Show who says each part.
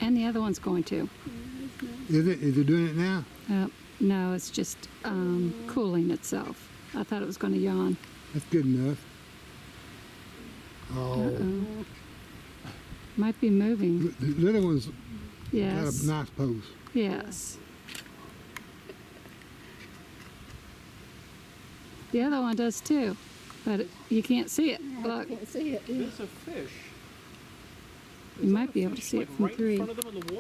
Speaker 1: And the other one's going to.
Speaker 2: Is it? Is it doing it now?
Speaker 1: No, it's just cooling itself. I thought it was going to yawn.
Speaker 2: That's good enough. Oh,
Speaker 1: Uh-oh. Might be moving.
Speaker 2: the little one's
Speaker 1: Yes.
Speaker 2: got a nice pose.
Speaker 1: Yes. The other one does too, but you can't see it. Look,
Speaker 3: Can't see it.
Speaker 4: It's a fish.
Speaker 1: you might be able to see it from 3.